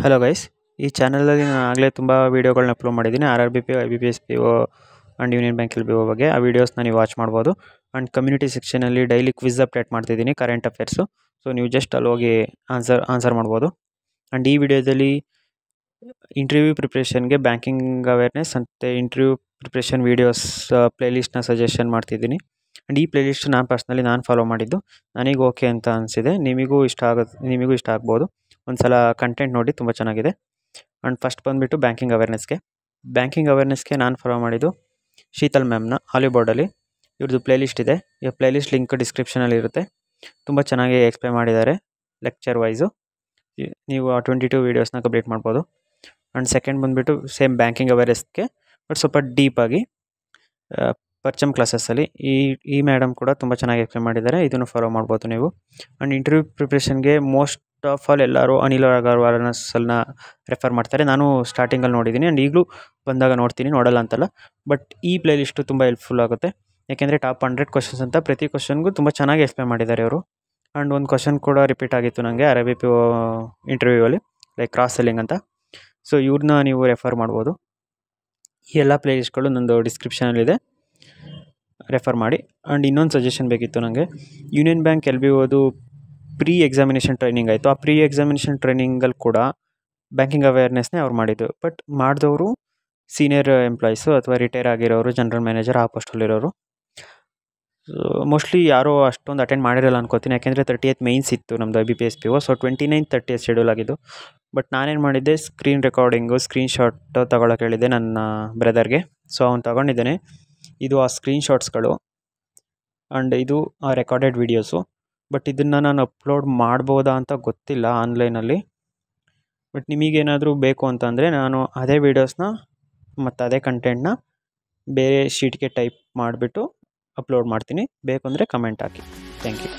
Hello guys, ಈ ಚಾನಲಲ್ಲಿ ನಾನು ಆಗಲೇ ತುಂಬ ವೀಡಿಯೋಗಳನ್ನ ಅಪ್ಲೋಡ್ ಮಾಡಿದ್ದೀನಿ. RRBP, IBPS PO and union bank LBO ಬಗ್ಗೆ. ಆ ವೀಡಿಯೋಸ್ನ ನೀವು ವಾಚ್ ಮಾಡ್ಬೋದು. ಆ್ಯಂಡ್ ಕಮ್ಯುನಿಟಿ ಸೆಕ್ಷನಲ್ಲಿ ಡೈಲಿ ಕ್ವಿಝ್ ಅಪ್ಡೇಟ್ ಮಾಡ್ತಿದ್ದೀನಿ, ಕರೆಂಟ್ ಅಫೇರ್ಸು. ಸೊ ನೀವು ಜಸ್ಟ್ ಅಲ್ಲಿ ಹೋಗಿ ಆನ್ಸರ್ ಮಾಡ್ಬೋದು. ಆ್ಯಂಡ್ ಈ ವಿಡಿಯೋದಲ್ಲಿ ಇಂಟರ್ವ್ಯೂ ಪ್ರಿಪ್ರೇಷನ್ಗೆ ಬ್ಯಾಂಕಿಂಗ್ ಅವೇರ್ನೆಸ್ ಮತ್ತು ಇಂಟರ್ವ್ಯೂ ಪ್ರಿಪ್ರೇಷನ್ ವೀಡಿಯೋಸ್ ಪ್ಲೇಲಿಸ್ಟ್ನ ಸಜೆಷನ್ ಮಾಡ್ತಿದ್ದೀನಿ. ಆ್ಯಂಡ್ ಈ ಪ್ಲೇಲಿಸ್ಟ್ ನಾನು ಫಾಲೋ ಮಾಡಿದ್ದು, ನನಗೆ ಓಕೆ ಅಂತ ಅನಿಸಿದೆ. ನಿಮಗೂ ಇಷ್ಟ ಆಗ್ಬೋದು. ಒಂದು ಸಲ ಕಂಟೆಂಟ್ ನೋಡಿ, ತುಂಬ ಚೆನ್ನಾಗಿದೆ. ಆ್ಯಂಡ್ ಫಸ್ಟ್ ಬಂದುಬಿಟ್ಟು ಬ್ಯಾಂಕಿಂಗ್ ಅವೇರ್ನೆಸ್ಗೆ ನಾನು ಫಾಲೋ ಮಾಡಿದ್ದು ಶೀತಲ್ ಮ್ಯಾಮ್ನ ಹಾಲಿವುಡಲ್ಲಿ. ಇವ್ರದ್ದು ಪ್ಲೇಲಿಸ್ಟ್ ಇದೆ. ಈ ಪ್ಲೇಲಿಸ್ಟ್ ಲಿಂಕ್ ಡಿಸ್ಕ್ರಿಪ್ಷನಲ್ಲಿ ಇರುತ್ತೆ. ತುಂಬ ಚೆನ್ನಾಗಿ ಎಕ್ಸ್ಪ್ಲೇನ್ ಮಾಡಿದ್ದಾರೆ ಲೆಕ್ಚರ್ ವೈಸು. ನೀವು ಆ 22 ವೀಡಿಯೋಸ್ನ ಕಂಪ್ಲೀಟ್ ಮಾಡ್ಬೋದು. ಆ್ಯಂಡ್ ಸೆಕೆಂಡ್ ಬಂದುಬಿಟ್ಟು ಸೇಮ್ ಬ್ಯಾಂಕಿಂಗ್ ಅವೇರ್ನೆಸ್ಗೆ, ಬಟ್ ಸ್ವಲ್ಪ ಡೀಪಾಗಿ ಪರ್ಚಮ್ ಕ್ಲಾಸಸ್ಸಲ್ಲಿ ಈ ಮೇಡಮ್ ಕೂಡ ತುಂಬ ಚೆನ್ನಾಗಿ ಎಕ್ಸ್ಪ್ಲೇನ್ ಮಾಡಿದ್ದಾರೆ. ಇದನ್ನು ಫಾಲೋ ಮಾಡ್ಬೋದು ನೀವು. ಆ್ಯಂಡ್ ಇಂಟರ್ವ್ಯೂ ಪ್ರಿಪ್ರೇಷನ್ಗೆ ಮೋಸ್ಟ್ ಆಫ್ ಆಲ್ ಎಲ್ಲರೂ ಅನಿಲ್ ಅಗರ್ವಾಲ್ನ ರೆಫರ್ ಮಾಡ್ತಾರೆ. ನಾನು ಸ್ಟಾರ್ಟಿಂಗಲ್ಲಿ ನೋಡಿದ್ದೀನಿ ಆ್ಯಂಡ್ ಈಗಲೂ ಬಂದಾಗ ನೋಡ್ತೀನಿ, ನೋಡಲ್ಲ ಅಂತಲ್ಲ. ಬಟ್ ಈ ಪ್ಲೇಲಿಸ್ಟು ತುಂಬ ಹೆಲ್ಪ್ಫುಲ್ ಆಗುತ್ತೆ. ಯಾಕೆಂದರೆ ಟಾಪ್ 100 ಕ್ವಶನ್ಸ್ ಅಂತ ಪ್ರತಿ ಕ್ವಶನ್ಗೂ ತುಂಬ ಚೆನ್ನಾಗಿ ಎಕ್ಸ್ಪ್ಲೇನ್ ಮಾಡಿದ್ದಾರೆ ಅವರು. ಆ್ಯಂಡ್ ಒಂದು ಕ್ವಶನ್ ಕೂಡ ರಿಪೀಟ್ ಆಗಿತ್ತು ನನಗೆ RRBP ಇಂಟರ್ವ್ಯೂವಲ್ಲಿ, ಲೈಕ್ ಕ್ರಾಸ್ ಸೆಲ್ಲಿಂಗ್ ಅಂತ. ಸೊ ಇವ್ರನ್ನ ನೀವು ರೆಫರ್ ಮಾಡ್ಬೋದು. ಈ ಎಲ್ಲ ಪ್ಲೇಲಿಸ್ಟ್ಗಳು ನಂದು ಡಿಸ್ಕ್ರಿಪ್ಷನಲ್ಲಿದೆ, ರೆಫರ್ ಮಾಡಿ. ಆ್ಯಂಡ್ ಇನ್ನೊಂದು ಸಜೆಷನ್ ಬೇಕಿತ್ತು ನನಗೆ. Union bank LBO pre examination training ಆಯಿತು. ಆ ಪ್ರೀ ಎಕ್ಸಾಮಿನೇಷನ್ ಟ್ರೈನಿಂಗಲ್ಲಿ ಕೂಡ ಬ್ಯಾಂಕಿಂಗ್ ಅವೇರ್ನೆಸ್ನೇ ಅವ್ರು ಮಾಡಿದ್ದು. ಬಟ್ ಮಾಡಿದವರು ಸೀನಿಯರ್ ಎಂಪ್ಲಾಯೀಸು ಅಥವಾ ರಿಟೈರ್ ಆಗಿರೋರು, ಜನರಲ್ ಮ್ಯಾನೇಜರ್ ಆ ಪೋಸ್ಟಲ್ಲಿರೋರು. ಮೋಸ್ಟ್ಲಿ ಯಾರೋ ಅಷ್ಟೊಂದು ಅಟೆಂಡ್ ಮಾಡಿರಲ್ಲ ಅನ್ಕೋತೀನಿ. ಯಾಕೆಂದರೆ 30th ಮೇಯ್ನ್ಸ್ ಇತ್ತು ನಮ್ಮದು IBPS PO. So 29th 30th schedule ಆಗಿದ್ದು. ಬಟ್ ನಾನೇನು ಮಾಡಿದ್ದೆ, ಸ್ಕ್ರೀನ್ ರೆಕಾರ್ಡಿಂಗು, ಸ್ಕ್ರೀನ್ಶಾಟ್ ತೊಗೊಳಕ್ಕೆ ಹೇಳಿದ್ದೆ ನನ್ನ ಬ್ರದರ್ಗೆ. ಸೊ ಅವ್ನು ತೊಗೊಂಡಿದ್ದಾನೆ. ಇದು ಆ ಸ್ಕ್ರೀನ್ಶಾಟ್ಸ್ಗಳು ಆ್ಯಂಡ್ ಇದು ಆ ರೆಕಾರ್ಡೆಡ್ ವೀಡಿಯೋಸು. ಬಟ್ ಇದನ್ನು ನಾನು ಅಪ್ಲೋಡ್ ಮಾಡ್ಬೋದಾ ಅಂತ ಗೊತ್ತಿಲ್ಲ ಆನ್ಲೈನಲ್ಲಿ. ಬಟ್ ನಿಮಗೇನಾದರೂ ಬೇಕು ಅಂತಂದರೆ ನಾನು ಅದೇ ವೀಡಿಯೋಸ್ನ ಮತ್ತು ಅದೇ ಕಂಟೆಂಟ್ನ ಬೇರೆ ಶೀಟ್ಗೆ ಟೈಪ್ ಮಾಡಿಬಿಟ್ಟು ಅಪ್ಲೋಡ್ ಮಾಡ್ತೀನಿ. ಬೇಕು ಅಂದರೆ ಕಮೆಂಟ್ ಹಾಕಿ. Thank you.